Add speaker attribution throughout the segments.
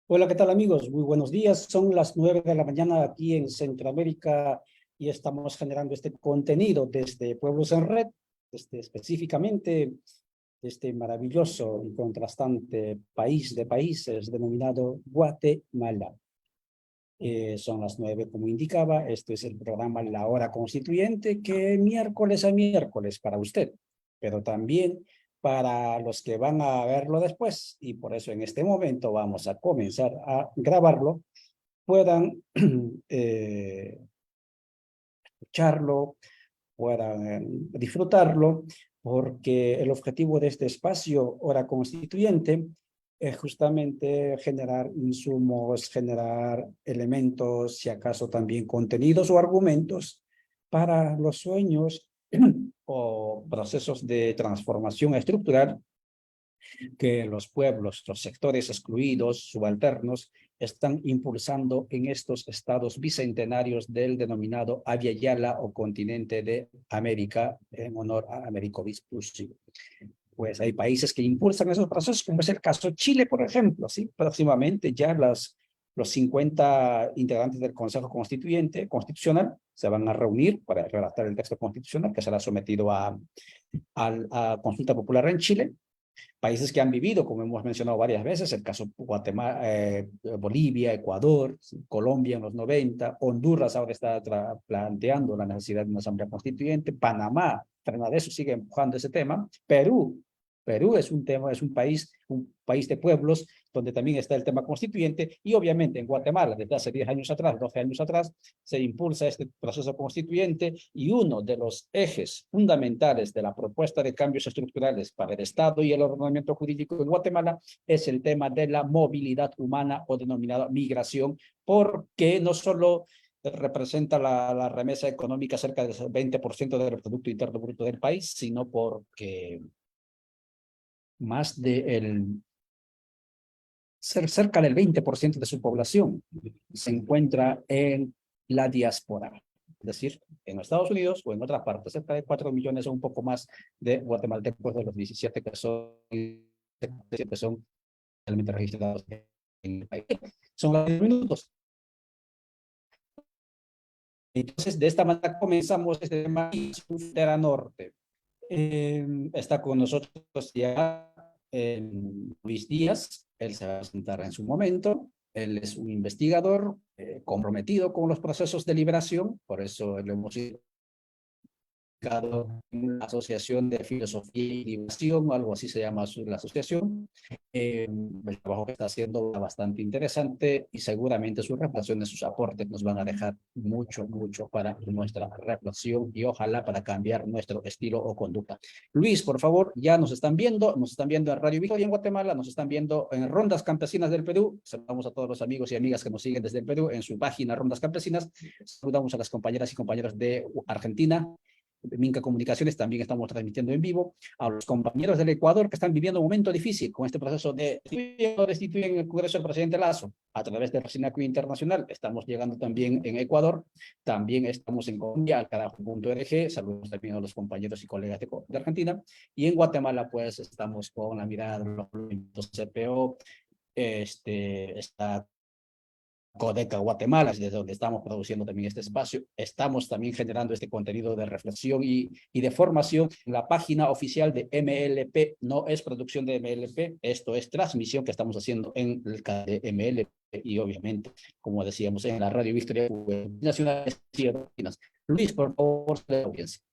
Speaker 1: Hola, ¿qué tal amigos? Muy buenos días. Son las 9 de la mañana aquí en Centroamérica y estamos generando este contenido desde Pueblos en Red, específicamente este maravilloso y contrastante país de países denominado Guatemala. Son las 9 como indicaba. Esto es el programa La Hora Constituyente, que miércoles a miércoles para usted, pero también para los que van a verlo después, y por eso en este momento vamos a comenzar a grabarlo, puedan escucharlo, puedan disfrutarlo, porque el objetivo de este espacio Hora Constituyente es justamente generar insumos, generar elementos, si acaso también contenidos o argumentos para los sueños o procesos de transformación estructural que los pueblos, los sectores excluidos, subalternos, están impulsando en estos estados bicentenarios del denominado Abya Yala o continente de América, en honor a Américo Vespucci. Pues hay países que impulsan esos procesos, como es el caso de Chile, por ejemplo, ¿sí? Próximamente ya los 50 integrantes del Consejo Constitucional se van a reunir para redactar el texto constitucional que será sometido a consulta popular en Chile. Países que han vivido, como hemos mencionado varias veces, el caso Guatemala, Bolivia, Ecuador, Colombia en los 90, Honduras ahora está planteando la necesidad de una asamblea constituyente, Panamá, frente de eso sigue empujando ese tema, Perú es un país de pueblos donde también está el tema constituyente, y obviamente en Guatemala desde hace 10 años atrás, 12 años atrás, se impulsa este proceso constituyente, y uno de los ejes fundamentales de la propuesta de cambios estructurales para el Estado y el ordenamiento jurídico en Guatemala es el tema de la movilidad humana o denominada migración, porque no solo representa la remesa económica cerca del 20% del Producto Interno Bruto del país, sino porque más de cerca del 20% de su población se encuentra en la diáspora, es decir, en Estados Unidos o en otras partes, cerca de 4 millones o un poco más de guatemaltecos de los 17 que son realmente registrados en el país. Son los 10 minutos. Entonces, de esta manera comenzamos este tema y su frontera norte. Está con nosotros ya Luis Díaz. Él se va a presentar en su momento. Él es un investigador comprometido con los procesos de liberación, por eso lo hemos en una asociación de filosofía y liberación, algo así se llama la asociación. El trabajo que está haciendo es bastante interesante y seguramente sus reflexiones, sus aportes nos van a dejar mucho para nuestra reflexión y ojalá para cambiar nuestro estilo o conducta. Luis, por favor, ya nos están viendo en Radio Victoria en Guatemala, nos están viendo en Rondas Campesinas del Perú. Saludamos a todos los amigos y amigas que nos siguen desde el Perú en su página Rondas Campesinas. Saludamos a las compañeras y compañeros de Argentina, Minca Comunicaciones también estamos transmitiendo en vivo, a los compañeros del Ecuador que están viviendo un momento difícil con este proceso de destituir en el Congreso del presidente Lazo a través del SINACU Internacional. Estamos llegando también en Ecuador, también estamos en Colombia, al carajo.org, saludos también a los compañeros y colegas de Argentina, y en Guatemala pues estamos con la mirada de los CPO, está Codeca Guatemala, desde donde estamos produciendo también este espacio. Estamos también generando este contenido de reflexión y de formación en la página oficial de MLP. No es producción de MLP, esto es transmisión que estamos haciendo en el canal de MLP y obviamente, como decíamos, en la Radio Victoria Nacional. Luis, por favor, la audiencia.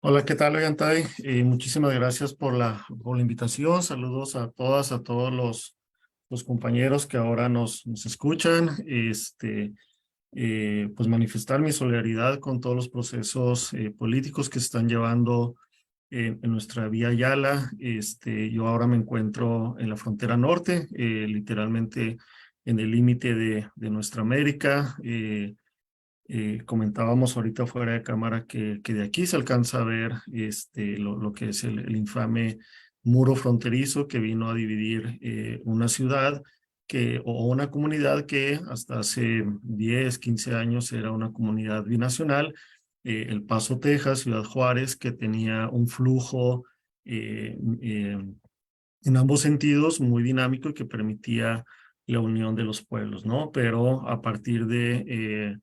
Speaker 2: Hola, ¿qué tal, Ollantay? Muchísimas gracias por la invitación. Saludos a todas, a todos los compañeros que ahora nos escuchan. Pues manifestar mi solidaridad con todos los procesos políticos que se están llevando en nuestra vía Yala. Yo ahora me encuentro en la frontera norte, literalmente en el límite de nuestra América. Comentábamos ahorita fuera de cámara que de aquí se alcanza a ver lo que es el infame muro fronterizo que vino a dividir una ciudad o una comunidad que hasta hace 10, 15 años era una comunidad binacional, El Paso, Texas, Ciudad Juárez, que tenía un flujo en ambos sentidos muy dinámico y que permitía la unión de los pueblos, ¿no? Pero a partir de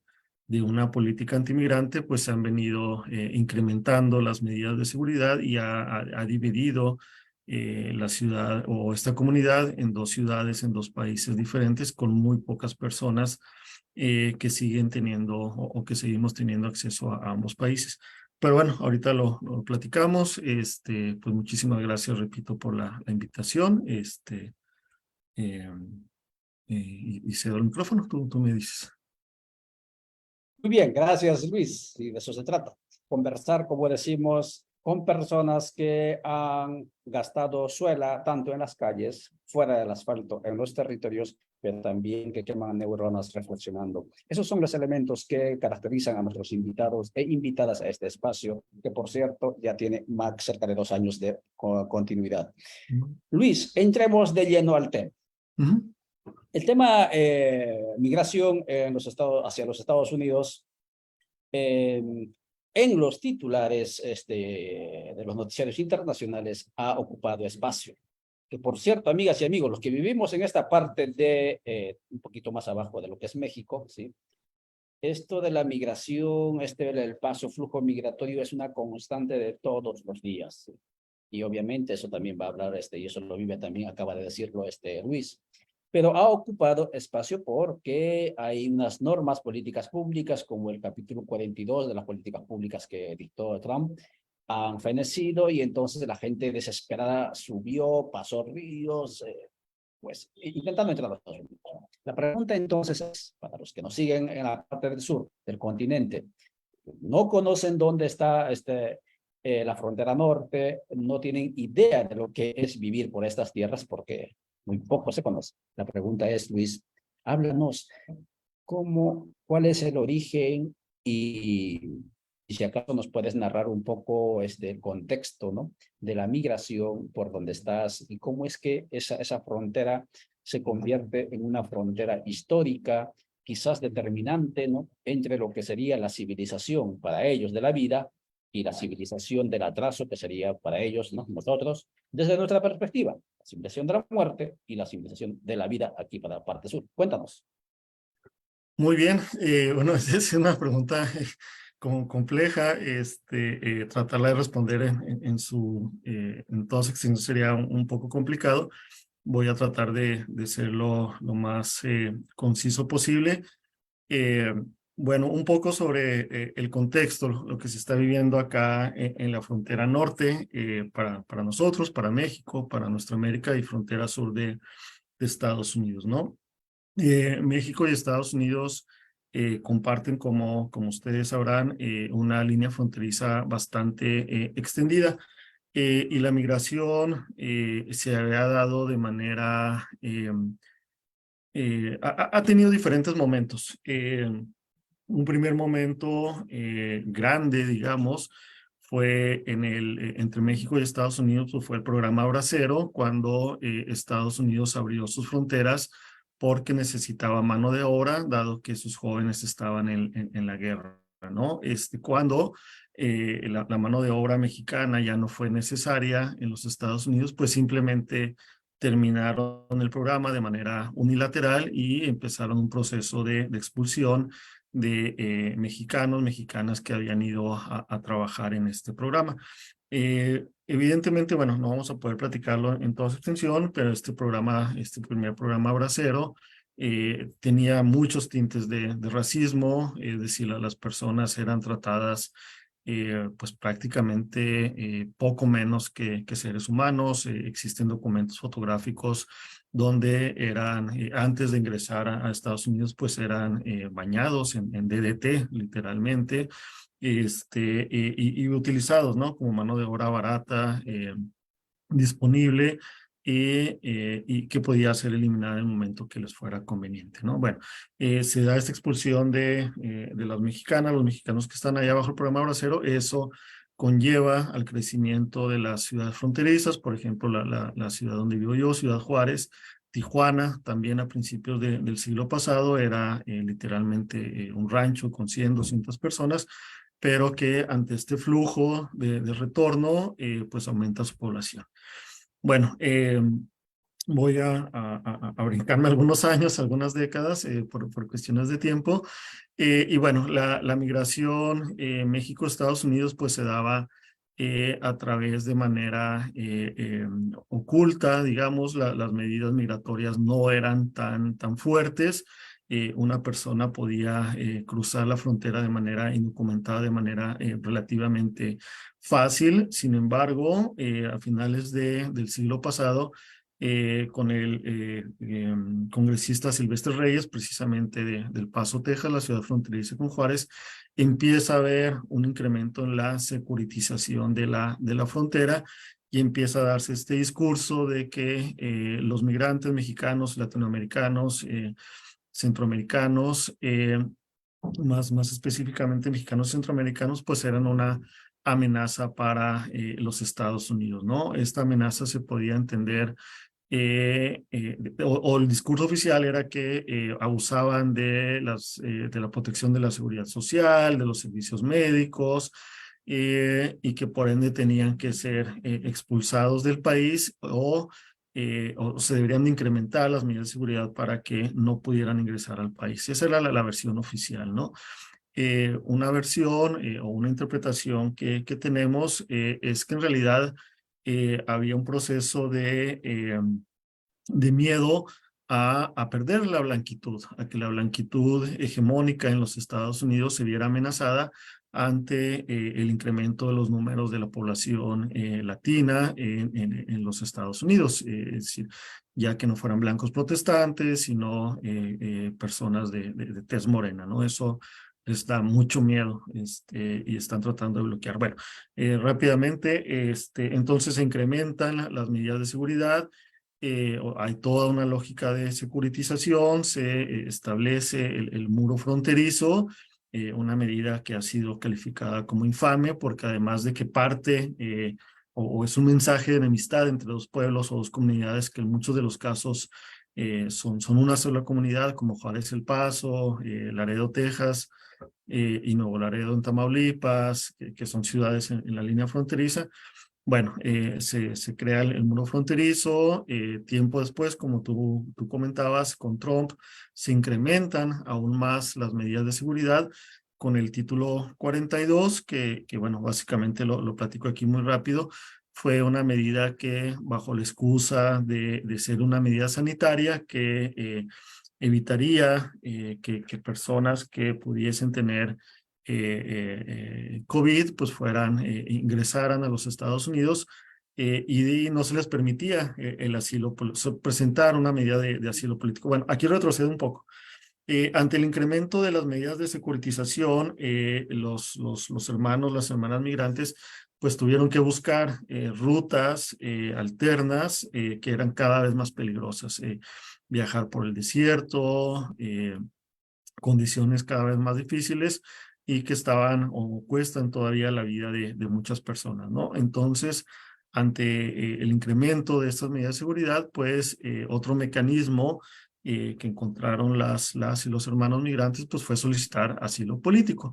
Speaker 2: una política antimigrante, pues se han venido incrementando las medidas de seguridad y ha dividido la ciudad o esta comunidad en dos ciudades, en dos países diferentes, con muy pocas personas que siguen teniendo o que seguimos teniendo acceso a ambos países. Pero bueno, ahorita lo platicamos. Pues muchísimas gracias, repito, por la invitación. Eh, y cedo el micrófono, tú me dices.
Speaker 1: Muy bien, gracias Luis. Y de eso se trata. Conversar, como decimos, con personas que han gastado suela tanto en las calles, fuera del asfalto, en los territorios, pero también que queman neuronas reflexionando. Esos son los elementos que caracterizan a nuestros invitados e invitadas a este espacio, que por cierto ya tiene más cerca de 2 años de continuidad. Luis, entremos de lleno al tema. El tema migración en hacia los Estados Unidos, en los titulares de los noticiarios internacionales ha ocupado espacio. Que por cierto, amigas y amigos, los que vivimos en esta parte de un poquito más abajo de lo que es México, ¿sí? Esto de la migración, el paso, flujo migratorio es una constante de todos los días, ¿sí? Y obviamente eso también va a hablar, y eso lo vive también, acaba de decirlo Luis, pero ha ocupado espacio porque hay unas normas políticas públicas, como el capítulo 42 de las políticas públicas que dictó Trump, han fenecido y entonces la gente desesperada subió, pasó ríos, pues intentando entrar a los Estados Unidos. La pregunta entonces es, para los que nos siguen en la parte del sur del continente, no conocen dónde está la frontera norte, no tienen idea de lo que es vivir por estas tierras porque muy poco se conoce. La pregunta es, Luis, háblanos cuál es el origen y si acaso nos puedes narrar un poco el contexto, ¿no?, de la migración por donde estás y cómo es que esa frontera se convierte en una frontera histórica, quizás determinante, ¿no?, entre lo que sería la civilización para ellos de la vida y la civilización del atraso que sería para ellos, ¿no?, nosotros, desde nuestra perspectiva, la civilización de la muerte y la civilización de la vida aquí para la parte sur. Cuéntanos.
Speaker 2: Muy bien, bueno, es una pregunta como compleja, tratarla de responder en toda su extensión sería un poco complicado. Voy a tratar de ser lo más conciso posible. Bueno, un poco sobre el contexto, lo que se está viviendo acá en la frontera norte, para nosotros, para México, para nuestra América y frontera sur de Estados Unidos, ¿no? México y Estados Unidos comparten, como ustedes sabrán, una línea fronteriza bastante extendida, y la migración se había dado de manera, ha tenido diferentes momentos. un primer momento grande, digamos, fue entre México y Estados Unidos, pues fue el programa Bracero, cuando Estados Unidos abrió sus fronteras porque necesitaba mano de obra, dado que sus jóvenes estaban en la guerra, ¿no? Cuando la mano de obra mexicana ya no fue necesaria en los Estados Unidos, pues simplemente terminaron el programa de manera unilateral y empezaron un proceso de expulsión de mexicanos, mexicanas que habían ido a trabajar en este programa. Evidentemente, bueno, no vamos a poder platicarlo en toda su extensión, pero este programa, este primer programa Bracero, tenía muchos tintes de racismo, es decir, las personas eran tratadas pues prácticamente poco menos que seres humanos. Existen documentos fotográficos donde eran, antes de ingresar a Estados Unidos, pues eran bañados en DDT, literalmente, y utilizados, ¿no? Como mano de obra barata, disponible y que podía ser eliminada en el momento que les fuera conveniente, ¿no? Bueno, se da esta expulsión de las mexicanas, los mexicanos que están allá bajo el programa Bracero. Eso conlleva al crecimiento de las ciudades fronterizas, por ejemplo, la ciudad donde vivo yo, Ciudad Juárez. Tijuana, también a principios del siglo pasado, era literalmente un rancho con 100, 200 personas, pero que ante este flujo de retorno, pues aumenta su población. Bueno, voy a brincarme algunos años, algunas décadas, por cuestiones de tiempo. Y bueno, la migración México-Estados Unidos pues se daba a través de manera oculta, digamos. Las medidas migratorias no eran tan fuertes. Una persona podía cruzar la frontera de manera indocumentada, de manera relativamente fácil. Sin embargo, a finales del siglo pasado, con el congresista Silvestre Reyes, precisamente del Paso, Texas, la ciudad fronteriza con Juárez, empieza a haber un incremento en la securitización de la frontera y empieza a darse este discurso de que los migrantes mexicanos, latinoamericanos, centroamericanos, más específicamente mexicanos y centroamericanos, pues eran una amenaza para los Estados Unidos, ¿no? Esta amenaza se podía entender o el discurso oficial era que abusaban de la protección de la seguridad social, de los servicios médicos, y que por ende tenían que ser expulsados del país o se deberían de incrementar las medidas de seguridad para que no pudieran ingresar al país. Esa era la versión oficial, ¿no? Una versión o una interpretación que tenemos es que en realidad había un proceso de miedo a perder la blanquitud, a que la blanquitud hegemónica en los Estados Unidos se viera amenazada ante el incremento de los números de la población latina en los Estados Unidos. Es decir, ya que no fueran blancos protestantes, sino personas de tez morena, ¿no? Eso les da mucho miedo y están tratando de bloquear. Bueno, rápidamente, entonces se incrementan las medidas de seguridad. Hay toda una lógica de securitización, se establece el muro fronterizo, una medida que ha sido calificada como infame porque además de que parte o es un mensaje de enemistad entre dos pueblos o dos comunidades que en muchos de los casos son una sola comunidad, como Juárez El Paso, Laredo, Texas, y Nuevo Laredo en Tamaulipas, que son ciudades en la línea fronteriza. Bueno, se crea el muro fronterizo. Tiempo después, como tú comentabas, con Trump se incrementan aún más las medidas de seguridad con el título 42, que bueno, básicamente lo platico aquí muy rápido. Fue una medida que, bajo la excusa de ser una medida sanitaria, que evitaría que personas que pudiesen tener COVID, pues ingresaran a los Estados Unidos y no se les permitía el asilo, presentar una medida de asilo político. Bueno, aquí retrocedo un poco. Ante el incremento de las medidas de securitización, los hermanos, las hermanas migrantes, pues tuvieron que buscar rutas alternas que eran cada vez más peligrosas. Viajar por el desierto, condiciones cada vez más difíciles y que estaban o cuestan todavía la vida de muchas personas, ¿no? Entonces, ante el incremento de estas medidas de seguridad, pues otro mecanismo que encontraron las y los hermanos migrantes, pues fue solicitar asilo político,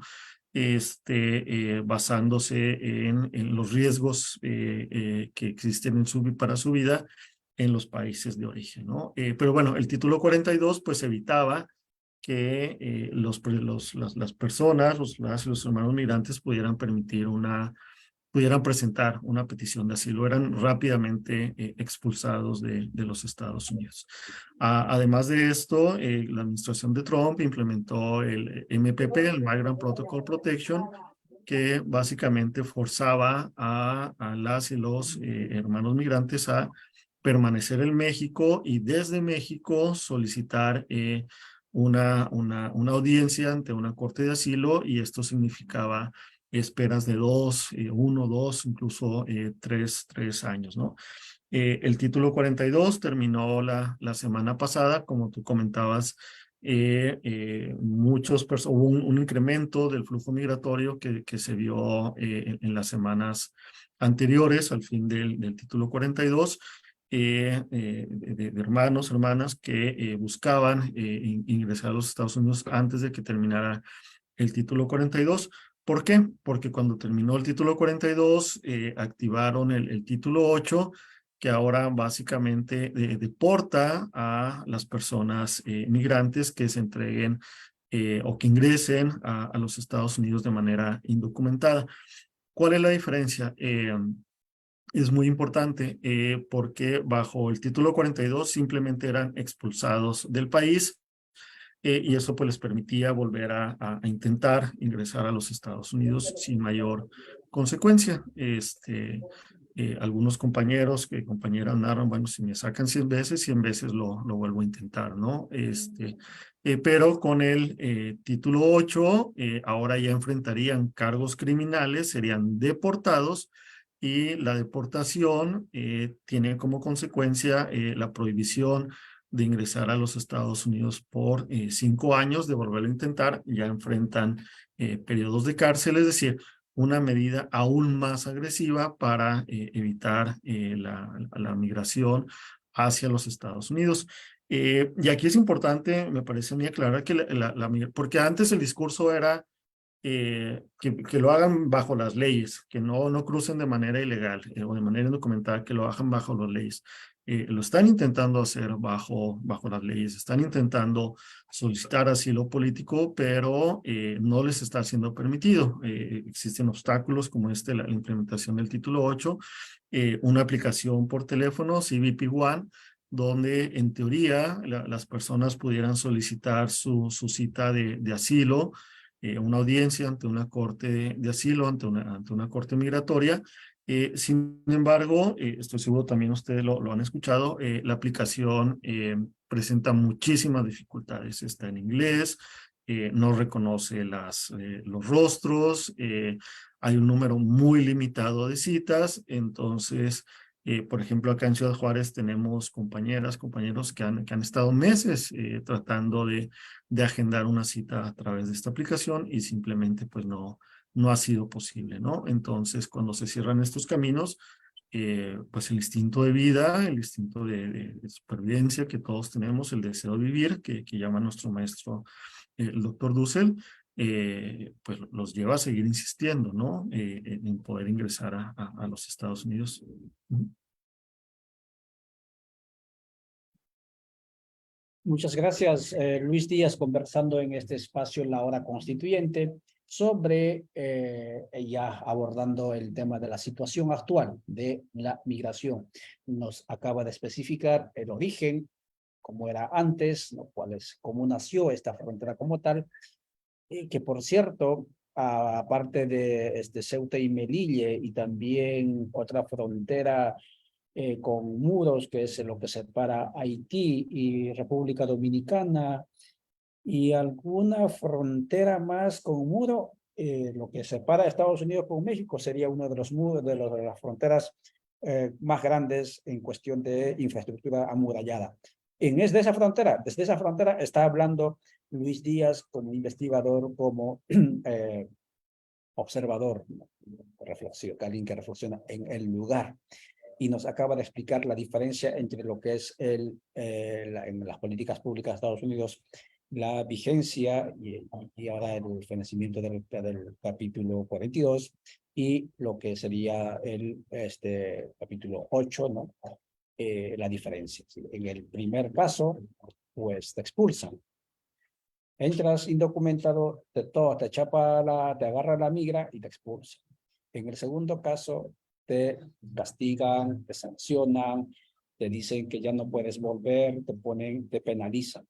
Speaker 2: basándose en los riesgos que existen para su vida en los países de origen, ¿no? Pero bueno, el título 42 pues evitaba que las personas, los hermanos migrantes pudieran presentar una petición de asilo, eran rápidamente expulsados de los Estados Unidos. Además de esto, la administración de Trump implementó el MPP, el Migrant Protocol Protection, que básicamente forzaba a las y los hermanos migrantes a permanecer en México y desde México solicitar una audiencia ante una corte de asilo, y esto significaba esperas de 1, 2, incluso 3 años, ¿no? El título 42 terminó la semana pasada, como tú comentabas. Hubo un incremento del flujo migratorio que se vio en las semanas anteriores al fin del título 42, de hermanos, hermanas que buscaban ingresar a los Estados Unidos antes de que terminara el título 42. ¿Por qué? Porque cuando terminó el título 42, activaron el título 8, que ahora básicamente deporta a las personas migrantes que se entreguen o que ingresen a los Estados Unidos de manera indocumentada. ¿Cuál es la diferencia? Es muy importante porque bajo el título 42 simplemente eran expulsados del país, y eso pues les permitía volver a intentar ingresar a los Estados Unidos sin mayor consecuencia. Algunos compañeras narran, bueno, si me sacan 100 veces, 100 veces lo vuelvo a intentar, ¿no? Pero con el título 8, ahora ya enfrentarían cargos criminales, serían deportados, y la deportación tiene como consecuencia la prohibición de ingresar a los Estados Unidos por 5 años, de volverlo a intentar, ya enfrentan periodos de cárcel, es decir, una medida aún más agresiva para evitar la migración hacia los Estados Unidos. Y aquí es importante, me parece a mí, aclarar que porque antes el discurso era que lo hagan bajo las leyes, que no crucen de manera ilegal o de manera indocumentada, que lo hagan bajo las leyes. Lo están intentando hacer bajo las leyes, están intentando solicitar asilo político, pero no les está siendo permitido. Existen obstáculos como la implementación del título 8, una aplicación por teléfono, CBP One, donde en teoría las personas pudieran solicitar su cita de asilo, una audiencia ante una corte de asilo, ante una corte migratoria. Sin embargo, estoy seguro también ustedes lo han escuchado, la aplicación presenta muchísimas dificultades. Está en inglés, no reconoce los rostros, hay un número muy limitado de citas. Entonces, por ejemplo, acá en Ciudad Juárez tenemos compañeros que han estado meses tratando de agendar una cita a través de esta aplicación, y simplemente pues no ha sido posible, ¿no? Entonces, cuando se cierran estos caminos, pues el instinto de vida, el instinto de supervivencia que todos tenemos, el deseo de vivir, que llama nuestro maestro, el doctor Dussel, pues los lleva a seguir insistiendo, ¿no? En poder ingresar a los Estados Unidos.
Speaker 1: Muchas gracias, Luis Díaz, conversando en este espacio en la hora constituyente sobre, ya abordando el tema de la situación actual de la migración. Nos acaba de especificar el origen, cómo era antes, lo cual es cómo nació esta frontera como tal, y que por cierto, aparte de Ceuta y Melilla y también otra frontera con muros, que es lo que separa Haití y República Dominicana, y alguna frontera más con muro, lo que separa a Estados Unidos con México sería uno de los muros de las fronteras más grandes en cuestión de infraestructura amurallada. Desde esa frontera está hablando Luis Díaz como investigador, como observador, ¿no? Alguien que reflexiona en el lugar. Y nos acaba de explicar la diferencia entre lo que es en las políticas públicas de Estados Unidos, la vigencia y ahora el fenecimiento del capítulo 42 y lo que sería capítulo 8, ¿no? La diferencia. ¿Sí? En el primer caso, pues te expulsan. Entras indocumentado, te agarra la migra y te expulsan. En el segundo caso, te castigan, te sancionan, te dicen que ya no puedes volver, te penalizan.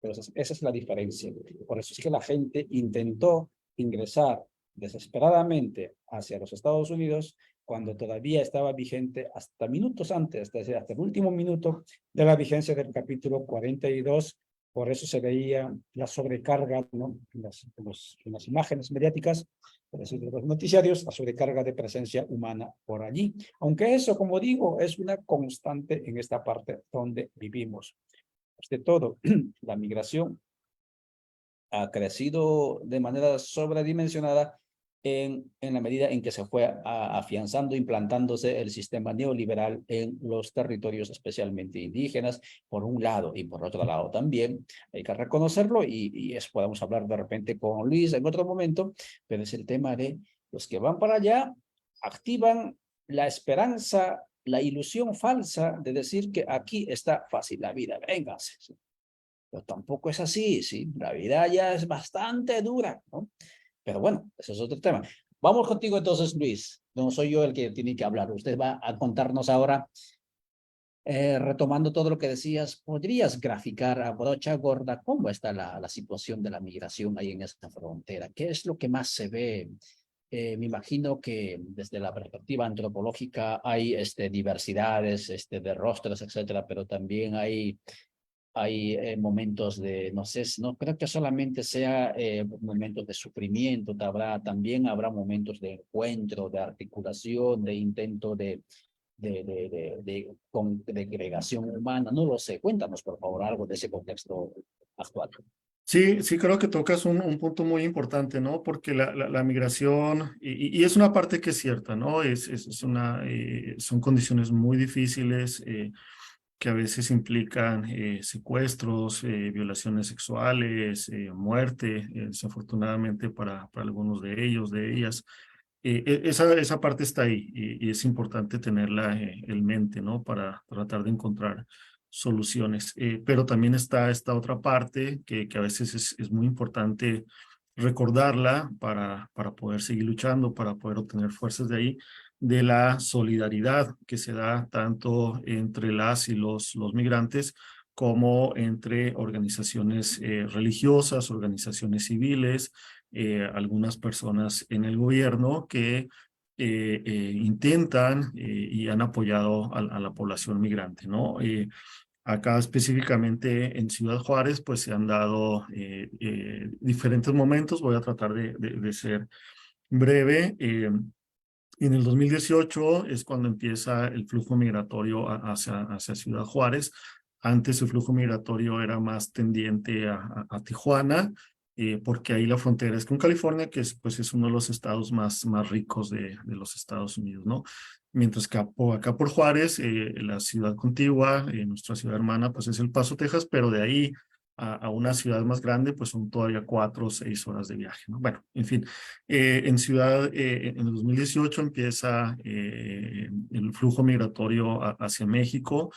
Speaker 1: Pero esa es la diferencia. Por eso es que la gente intentó ingresar desesperadamente hacia los Estados Unidos cuando todavía estaba vigente hasta minutos antes, hasta el último minuto de la vigencia del capítulo 42. Por eso se veía la sobrecarga, ¿no? En las imágenes mediáticas, es decir, de los noticiarios, la sobrecarga de presencia humana por allí. Aunque eso, como digo, es una constante en esta parte donde vivimos. De todo, la migración ha crecido de manera sobredimensionada en la medida en que se fue afianzando, implantándose el sistema neoliberal en los territorios especialmente indígenas, por un lado, y por otro lado también, hay que reconocerlo, y eso podemos hablar de repente con Luis en otro momento, pero es el tema de los que van para allá, activan la esperanza, la ilusión falsa de decir que aquí está fácil la vida, vénganse. Pero tampoco es así, ¿sí? La vida ya es bastante dura, ¿no? Pero bueno, eso es otro tema. Vamos contigo entonces, Luis. No soy yo el que tiene que hablar. Usted va a contarnos ahora, retomando todo lo que decías, ¿podrías graficar a brocha gorda cómo está la situación de la migración ahí en esta frontera? ¿Qué es lo que más se ve? Me imagino que desde la perspectiva antropológica hay diversidades de rostros, etcétera, pero también hay momentos de, no sé, no creo que solamente sea momentos de sufrimiento, también habrá momentos de encuentro, de articulación, de intento de agregación humana, no lo sé. Cuéntanos, por favor, algo de ese contexto actual.
Speaker 2: Sí, sí, creo que tocas un punto muy importante, ¿no? Porque la migración, y es una parte que es cierta, ¿no? Son condiciones muy difíciles, que a veces implican secuestros, violaciones sexuales, muerte, desafortunadamente para algunos de ellos, de ellas. Esa parte está ahí y es importante tenerla en mente, ¿no? Para tratar de encontrar soluciones. Pero también está esta otra parte que a veces es muy importante recordarla para poder seguir luchando, para poder obtener fuerzas de ahí, de la solidaridad que se da tanto entre las y los migrantes como entre organizaciones religiosas, organizaciones civiles, algunas personas en el gobierno que intentan y han apoyado a la población migrante, ¿no? Acá específicamente en Ciudad Juárez, pues se han dado diferentes momentos. Voy a tratar de ser breve. En el 2018 es cuando empieza el flujo migratorio hacia Ciudad Juárez. Antes el flujo migratorio era más tendiente a Tijuana, porque ahí la frontera es con California, que pues es uno de los estados más ricos de los Estados Unidos, ¿no? Mientras que acá por Juárez, la ciudad contigua, nuestra ciudad hermana, pues es El Paso, Texas, pero de ahí a una ciudad más grande, pues son todavía 4 o 6 horas de viaje, ¿no? Bueno, en fin, en el 2018 empieza el flujo migratorio hacia México,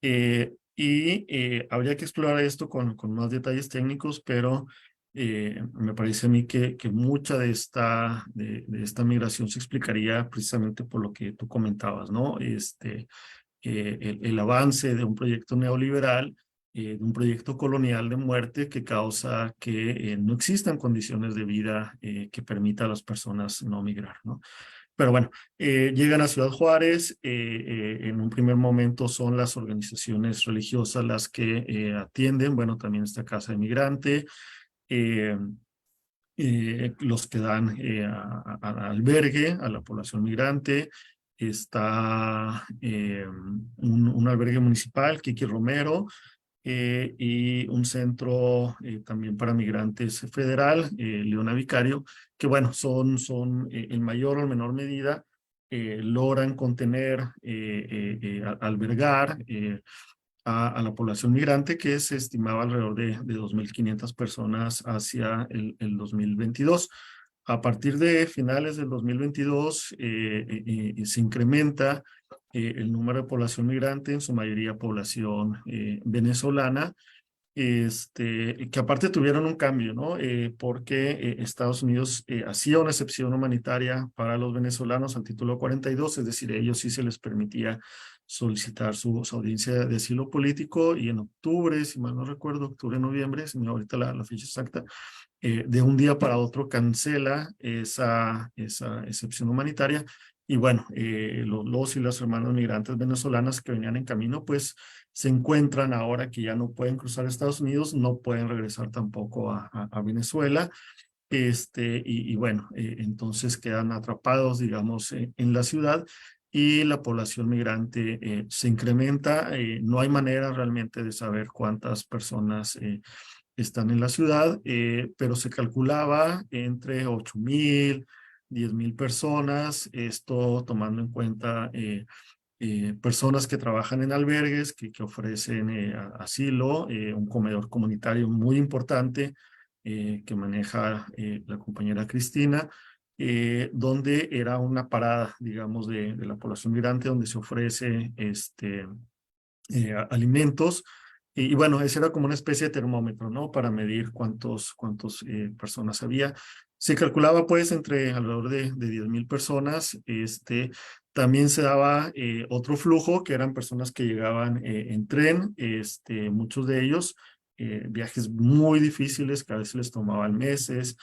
Speaker 2: habría que explorar esto con más detalles técnicos, pero me parece a mí que mucha de esta migración se explicaría precisamente por lo que tú comentabas, ¿no? El avance de un proyecto neoliberal, de un proyecto colonial de muerte que causa que no existan condiciones de vida que permita a las personas no migrar, ¿no? Pero bueno, llegan a Ciudad Juárez, en un primer momento son las organizaciones religiosas las que atienden, bueno, también esta Casa de Migrante, eh, los que dan albergue a la población migrante. Está un albergue municipal, Kiki Romero, y un centro también para migrantes federal, Leona Vicario, que bueno, son en mayor o menor medida logran contener, albergar a la población migrante que se estimaba alrededor de 2.500 personas hacia el 2022. A partir de finales del 2022 se incrementa el número de población migrante, en su mayoría población venezolana, que aparte tuvieron un cambio, ¿no? Porque Estados Unidos hacía una excepción humanitaria para los venezolanos al título 42, es decir, a ellos sí se les permitía solicitar su audiencia de asilo político, y en octubre, si mal no recuerdo, octubre-noviembre, si me ahorita la fecha exacta, de un día para otro cancela esa excepción humanitaria. Y bueno, los y las hermanas migrantes venezolanas que venían en camino, pues se encuentran ahora que ya no pueden cruzar Estados Unidos, no pueden regresar tampoco a Venezuela. Y bueno, entonces quedan atrapados, digamos, en la ciudad, y la población migrante se incrementa. No hay manera realmente de saber cuántas personas están en la ciudad, pero se calculaba entre 8.000, 10.000 personas, esto tomando en cuenta personas que trabajan en albergues, que ofrecen asilo, un comedor comunitario muy importante que maneja la compañera Cristina, donde era una parada, digamos, de la población migrante, donde se ofrece alimentos. Y bueno, ese era como una especie de termómetro, ¿no? Para medir cuántos personas había. Se calculaba pues entre alrededor de 10.000 personas. También se daba otro flujo, que eran personas que llegaban en tren, muchos de ellos, viajes muy difíciles que a veces les tomaban meses,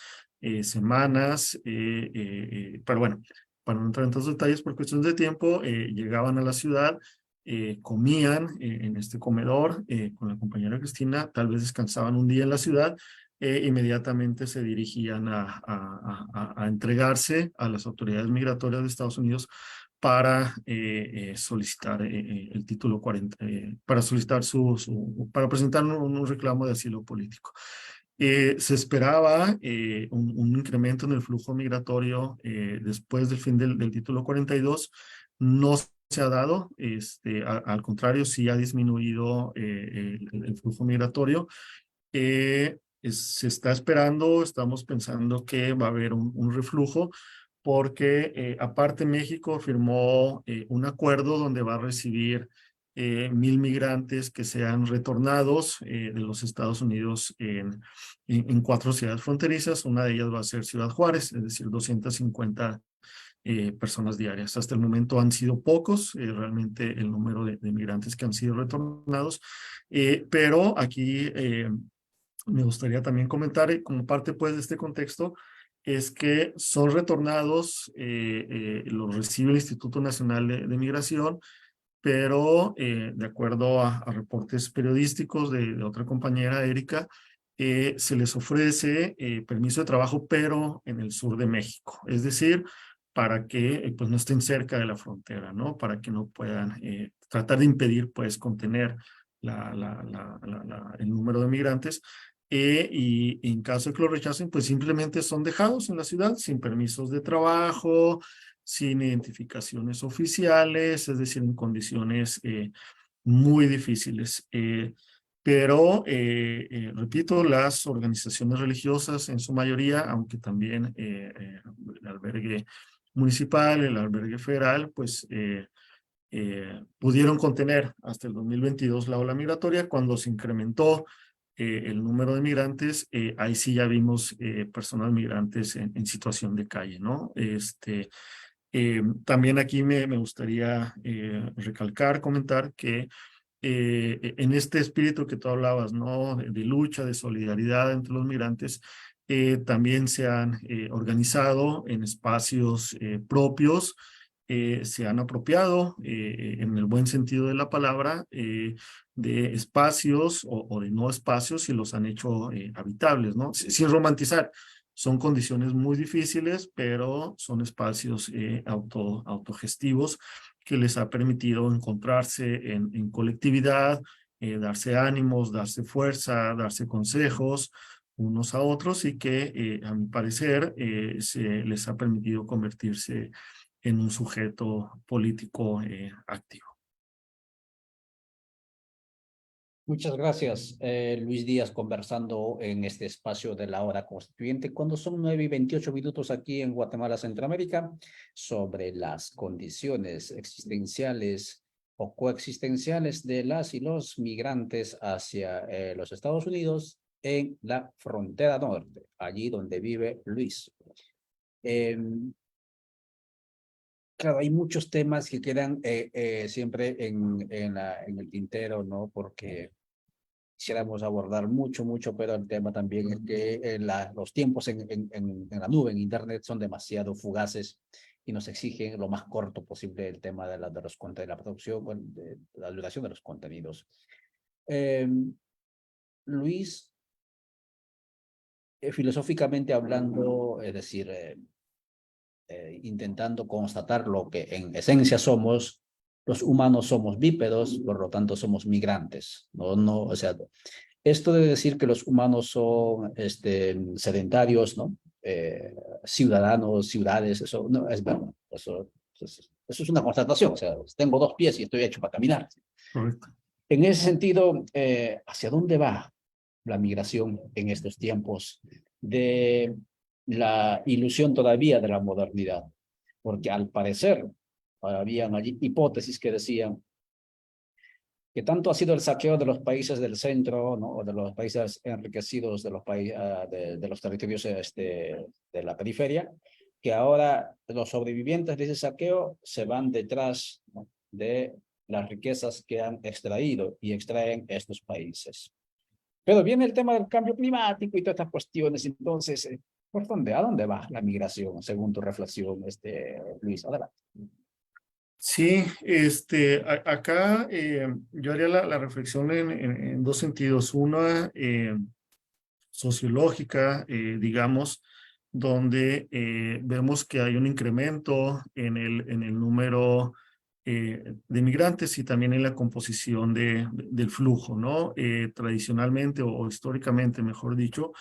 Speaker 2: semanas, pero bueno, para no entrar en tantos detalles por cuestiones de tiempo, llegaban a la ciudad, comían en este comedor con la compañera Cristina, tal vez descansaban un día en la ciudad, inmediatamente se dirigían a entregarse a las autoridades migratorias de Estados Unidos para solicitar el título 40, para solicitar para presentar un reclamo de asilo político. Se esperaba un incremento en el flujo migratorio después del fin del título 42. No se ha dado, al contrario, sí ha disminuido el flujo migratorio. Se está esperando, estamos pensando que va a haber un reflujo, porque aparte México firmó un acuerdo donde va a recibir 1.000 migrantes que sean retornados de los Estados Unidos en 4 ciudades fronterizas. Una de ellas va a ser Ciudad Juárez, es decir, 250 personas diarias. Hasta el momento han sido pocos, realmente el número de migrantes que han sido retornados, pero aquí me gustaría también comentar, como parte pues de este contexto, es que son retornados, los recibe el Instituto Nacional de Migración, pero de acuerdo a reportes periodísticos de otra compañera, Erika, se les ofrece permiso de trabajo, pero en el sur de México, es decir, para que pues no estén cerca de la frontera, ¿no? Para que no puedan tratar de impedir, pues, contener el número de migrantes. Y en caso de que lo rechacen, pues simplemente son dejados en la ciudad sin permisos de trabajo, sin identificaciones oficiales, es decir, en condiciones muy difíciles. Pero, repito, las organizaciones religiosas en su mayoría, aunque también el albergue municipal, el albergue federal, pues pudieron contener hasta el 2022 la ola migratoria. Cuando se incrementó el número de migrantes, ahí sí ya vimos personas migrantes en situación de calle, ¿no? También aquí me gustaría recalcar, comentar que en este espíritu que tú hablabas, ¿no? De lucha, de solidaridad entre los migrantes, también se han organizado en espacios propios, se han apropiado, en el buen sentido de la palabra, de espacios o de no espacios, y los han hecho habitables, ¿no? Sin romantizar. Son condiciones muy difíciles, pero son espacios autogestivos que les ha permitido encontrarse en colectividad, darse ánimos, darse fuerza, darse consejos unos a otros y que a mi parecer se les ha permitido convertirse en un sujeto político activo.
Speaker 3: Muchas gracias, Luis Díaz, conversando en este espacio de la hora constituyente, cuando son 9:28 aquí en Guatemala, Centroamérica, sobre las condiciones existenciales o coexistenciales de las y los migrantes hacia los Estados Unidos en la frontera norte, allí donde vive Luis. Claro, hay muchos temas que quedan siempre en el tintero, ¿no? Porque quisiéramos abordar mucho, pero el tema también es que los tiempos en la nube, en Internet, son demasiado fugaces y nos exigen lo más corto posible el tema de la producción, de la duración de los contenidos. Luis, filosóficamente hablando, es decir, intentando constatar lo que en esencia somos, los humanos somos bípedos, por lo tanto somos migrantes. O sea, esto de decir que los humanos son sedentarios, ¿no? Ciudadanos, ciudades, eso no es verdad. Eso es una constatación. O sea, tengo 2 pies y estoy hecho para caminar.
Speaker 2: Correcto.
Speaker 3: En ese sentido, ¿hacia dónde va la migración en estos tiempos de la ilusión todavía de la modernidad? Porque al parecer habían allí hipótesis que decían que tanto ha sido el saqueo de los países del centro, ¿no? O de los países enriquecidos de los territorios de la periferia, que ahora los sobrevivientes de ese saqueo se van detrás, ¿no? de las riquezas que han extraído y extraen estos países. Pero viene el tema del cambio climático y todas estas cuestiones. Entonces, ¿por dónde? ¿A dónde va la migración, según tu reflexión, Luis? Adelante.
Speaker 2: Sí, acá yo haría la reflexión en 2 sentidos. Una sociológica, digamos, donde vemos que hay un incremento en el número de migrantes y también en la composición del flujo, ¿no? Tradicionalmente o históricamente, mejor dicho,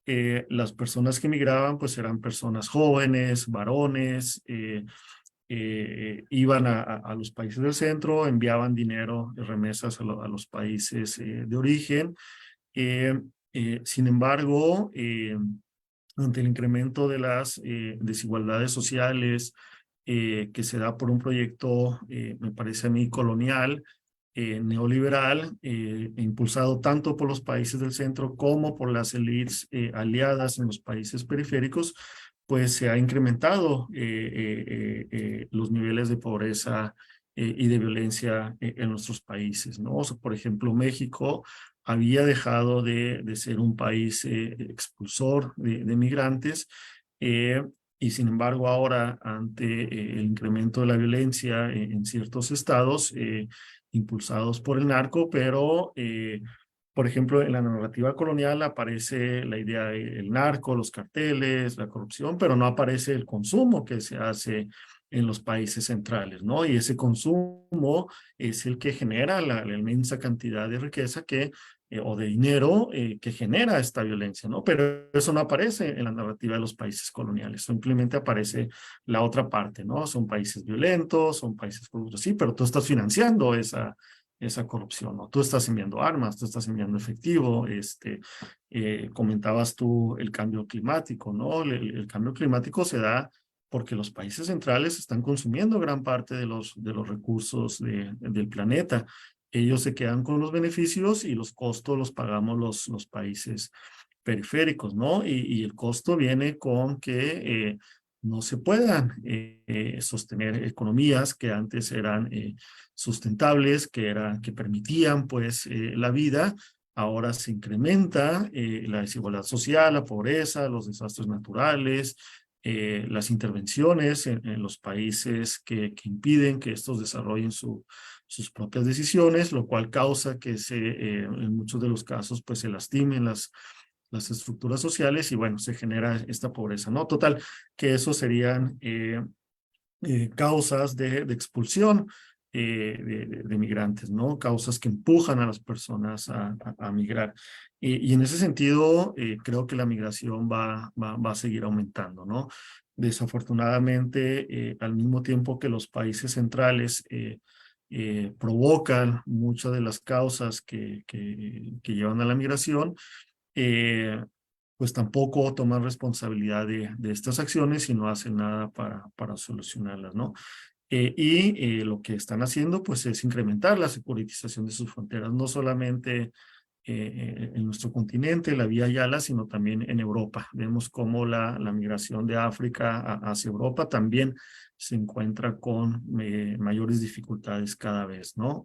Speaker 2: las personas que migraban pues eran personas jóvenes, varones, iban a los países del centro, enviaban dinero, remesas a los países de origen. Sin embargo, ante el incremento de las desigualdades sociales que se da por un proyecto, me parece a mí, colonial, neoliberal, impulsado tanto por los países del centro como por las élites aliadas en los países periféricos, pues se ha incrementado los niveles de pobreza y de violencia en nuestros países, ¿no? O sea, por ejemplo, México había dejado de ser un país expulsor de migrantes y sin embargo ahora ante el incremento de la violencia en ciertos estados impulsados por el narco, pero por ejemplo, en la narrativa colonial aparece la idea del narco, los carteles, la corrupción, pero no aparece el consumo que se hace en los países centrales, ¿no? Y ese consumo es el que genera la inmensa cantidad de riqueza o de dinero que genera esta violencia, ¿no? Pero eso no aparece en la narrativa de los países coloniales, simplemente aparece la otra parte, ¿no? Son países violentos, son países corruptos, sí, pero tú estás financiando esa corrupción, ¿no? Tú estás enviando armas, tú estás enviando efectivo, comentabas tú el cambio climático, ¿no? El cambio climático se da porque los países centrales están consumiendo gran parte de los recursos del planeta. Ellos se quedan con los beneficios y los costos los pagamos los países periféricos, ¿no? Y el costo viene con que no se puedan sostener economías que antes eran sustentables, que permitían pues la vida. Ahora se incrementa la desigualdad social, la pobreza, los desastres naturales, las intervenciones en los países que impiden que estos desarrollen sus propias decisiones, lo cual causa que en muchos de los casos pues se lastimen las estructuras sociales y bueno, se genera esta pobreza, ¿no? Total, que eso serían causas de expulsión de migrantes, ¿no? Causas que empujan a las personas a migrar. Y en ese sentido, creo que la migración va a seguir aumentando, ¿no? Desafortunadamente, al mismo tiempo que los países centrales provocan muchas de las causas que llevan a la migración, pues tampoco toman responsabilidad de estas acciones y no hacen nada para solucionarlas, ¿no? Lo que están haciendo pues es incrementar la securitización de sus fronteras, no solamente en nuestro continente, la Vía Yala, sino también en Europa. Vemos cómo la migración de África hacia Europa también se encuentra con mayores dificultades cada vez, ¿no?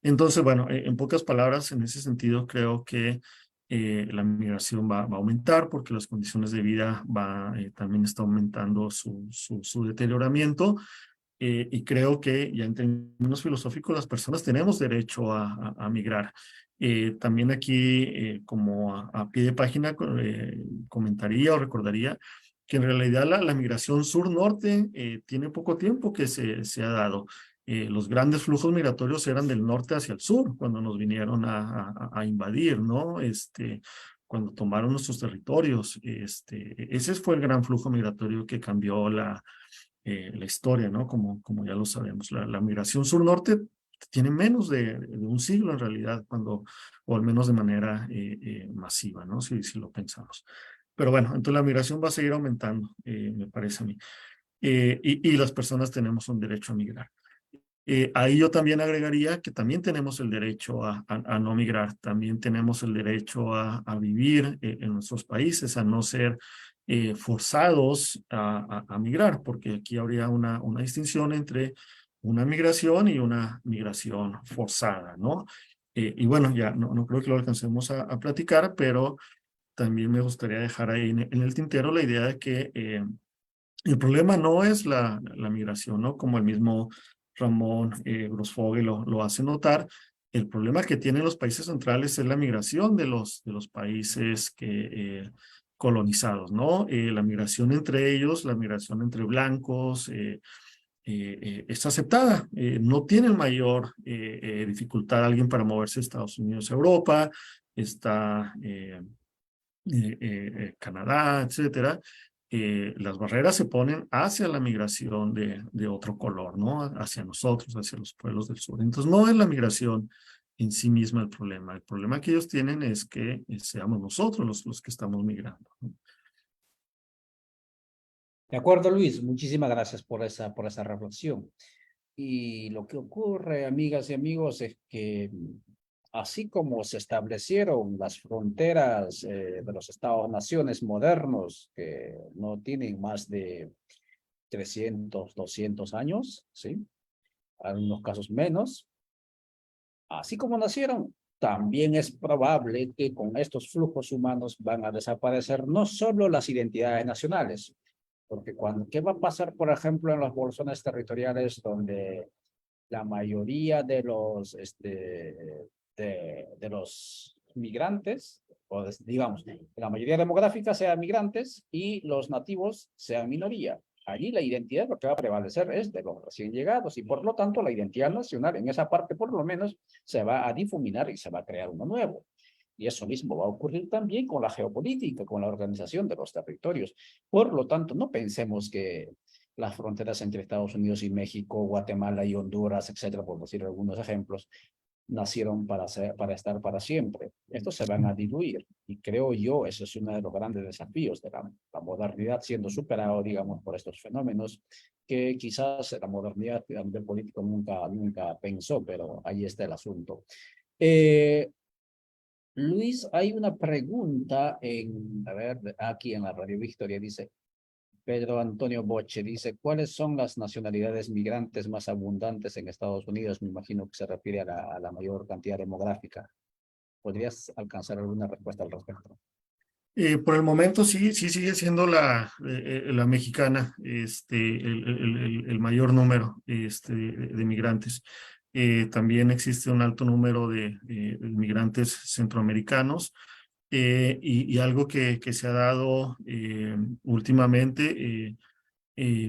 Speaker 2: Entonces, bueno, en pocas palabras, en ese sentido, creo que la migración va a aumentar porque las condiciones de vida también está aumentando su deterioramiento. Y creo que ya en términos filosóficos las personas tenemos derecho a migrar. También aquí, como a pie de página, comentaría o recordaría que en realidad la migración sur-norte tiene poco tiempo que se ha dado. Los grandes flujos migratorios eran del norte hacia el sur, cuando nos vinieron a invadir, ¿no? Cuando tomaron nuestros territorios. Ese fue el gran flujo migratorio que cambió la historia, ¿no? Como ya lo sabemos. La migración sur-norte tiene menos de un siglo en realidad, o al menos de manera masiva, ¿no? Si lo pensamos. Pero bueno, entonces la migración va a seguir aumentando, me parece a mí. Y las personas tenemos un derecho a migrar. Ahí yo también agregaría que también tenemos el derecho a no migrar, también tenemos el derecho a vivir en nuestros países, a no ser forzados a migrar, porque aquí habría una distinción entre una migración y una migración forzada, ¿no? Y bueno, ya no creo que lo alcancemos a platicar, pero también me gustaría dejar ahí en el tintero la idea de que el problema no es la migración, ¿no? Como el mismo Ramón Grossfogel lo hace notar. El problema que tienen los países centrales es la migración de los países colonizados, ¿no? La migración entre ellos, la migración entre blancos, es aceptada. No tiene mayor dificultad alguien para moverse de Estados Unidos a Europa, está Canadá, etcétera. Las barreras se ponen hacia la migración de otro color, ¿no? Hacia nosotros, hacia los pueblos del sur. Entonces, no es la migración en sí misma el problema. El problema que ellos tienen es que seamos nosotros los que estamos migrando, ¿no?
Speaker 3: De acuerdo, Luis, muchísimas gracias por esa reflexión. Y lo que ocurre, amigas y amigos, es que así como se establecieron las fronteras de los estados-naciones modernos, que no tienen más de 300, 200 años, ¿sí? En algunos casos menos, así como nacieron, también es probable que con estos flujos humanos van a desaparecer no solo las identidades nacionales, porque ¿qué va a pasar, por ejemplo, en las bolsones territoriales donde la mayoría de los migrantes, o digamos, la mayoría demográfica sean migrantes y los nativos sean minoría? Allí la identidad lo que va a prevalecer es de los recién llegados y por lo tanto la identidad nacional en esa parte por lo menos se va a difuminar y se va a crear uno nuevo. Y eso mismo va a ocurrir también con la geopolítica, con la organización de los territorios. Por lo tanto, no pensemos que las fronteras entre Estados Unidos y México, Guatemala y Honduras, etcétera, por decir algunos ejemplos, nacieron para estar para siempre. Estos se van a diluir y creo yo, eso es uno de los grandes desafíos de la modernidad siendo superado, digamos, por estos fenómenos que quizás la modernidad a nivel político nunca pensó, pero ahí está el asunto. Luis, hay una pregunta aquí en la Radio Victoria, dice Pedro Antonio Boche, dice, ¿cuáles son las nacionalidades migrantes más abundantes en Estados Unidos? Me imagino que se refiere a la mayor cantidad demográfica. ¿Podrías alcanzar alguna respuesta al respecto?
Speaker 2: Por el momento sí sigue siendo la mexicana, el mayor número de migrantes. También existe un alto número de migrantes centroamericanos y algo que se ha dado últimamente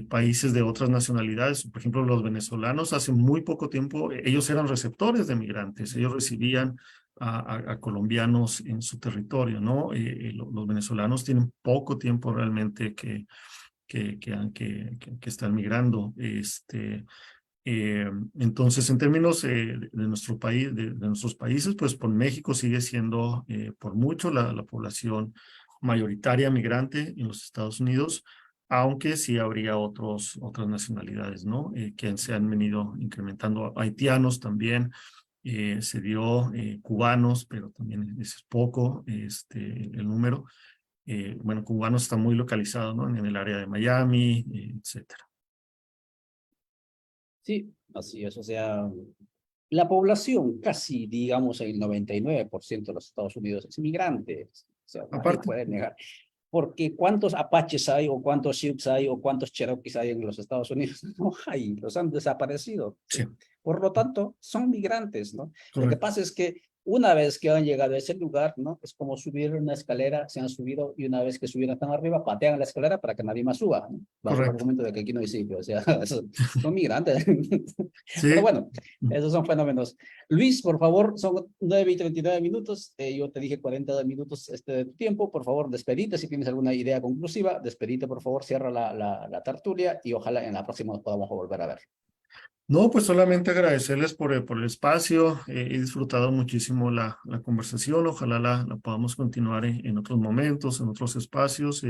Speaker 2: países de otras nacionalidades. Por ejemplo, los venezolanos hace muy poco tiempo, ellos eran receptores de migrantes, ellos recibían a colombianos en su territorio, ¿no? Los venezolanos tienen poco tiempo realmente que están migrando. Entonces, en términos de nuestro país, de nuestros países, pues por México sigue siendo por mucho la población mayoritaria migrante en los Estados Unidos, aunque sí habría otras nacionalidades, ¿no? Que se han venido incrementando. Haitianos también, se dio cubanos, pero también es poco el número. Bueno, cubanos está muy localizado, ¿no? En el área de Miami, etcétera.
Speaker 3: Sí, así es. O sea, la población, casi digamos el 99% de los Estados Unidos es inmigrante. O sea, nadie
Speaker 2: Aparte,
Speaker 3: puede negar. Porque ¿cuántos apaches hay o cuántos sioux hay o cuántos cherokees hay en los Estados Unidos? No hay, los han desaparecido.
Speaker 2: sí,
Speaker 3: Por lo tanto, son migrantes, ¿no? Lo que
Speaker 2: correcto.
Speaker 3: pasa es que una vez que han llegado a ese lugar, ¿no? Es como subir una escalera, se han subido y una vez que subieron tan arriba, patean la escalera para que nadie más suba, ¿no? Bajo el
Speaker 2: Correcto.
Speaker 3: argumento de que aquí no hay sitio, o sea, son migrantes. Pero
Speaker 2: Sí,
Speaker 3: bueno, esos son fenómenos. Luis, por favor, son 9:39. Yo te dije 40 minutos de tu tiempo. Por favor, despedite si tienes alguna idea conclusiva. Despedite, por favor, cierra la tertulia y ojalá en la próxima nos podamos volver a ver.
Speaker 2: no, pues solamente agradecerles por el espacio. He disfrutado muchísimo la conversación. Ojalá la podamos continuar en otros momentos, en otros espacios.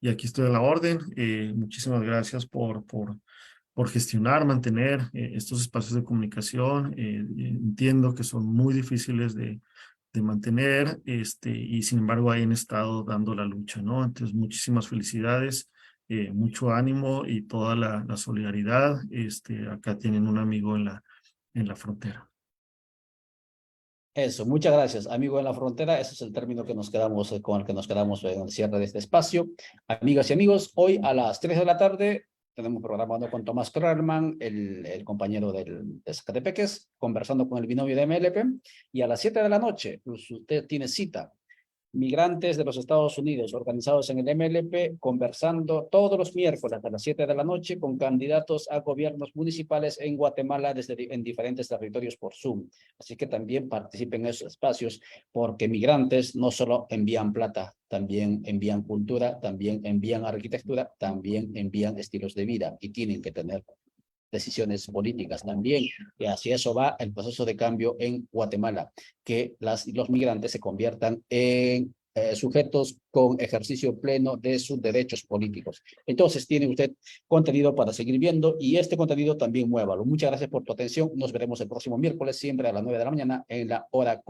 Speaker 2: Y aquí estoy a la orden. Muchísimas gracias por gestionar, mantener estos espacios de comunicación. Entiendo que son muy difíciles de mantener, y sin embargo ahí han estado dando la lucha, ¿no? Entonces, muchísimas felicidades, mucho ánimo y toda la solidaridad. Acá tienen un amigo en la frontera.
Speaker 3: Eso, muchas gracias, amigo en la frontera. Ese es el término que nos quedamos, con el que nos quedamos en el cierre de este espacio. Amigas y amigos, hoy a las 3 de la tarde tenemos programado con Tomás Krerman, el compañero de Zacatepeques, conversando con el binomio de MLP. Y a las 7 de la noche, pues, usted tiene cita. Migrantes de los Estados Unidos organizados en el MLP, conversando todos los miércoles a las 7 de la noche con candidatos a gobiernos municipales en Guatemala en diferentes territorios por Zoom. Así que también participen en esos espacios, porque migrantes no solo envían plata, también envían cultura, también envían arquitectura, también envían estilos de vida y tienen que tener decisiones políticas también, y hacia eso va el proceso de cambio en Guatemala, que los migrantes se conviertan en sujetos con ejercicio pleno de sus derechos políticos. Entonces tiene usted contenido para seguir viendo y este contenido también muévalo. Muchas gracias por tu atención. Nos veremos el próximo miércoles, siempre a las 9 de la mañana en la hora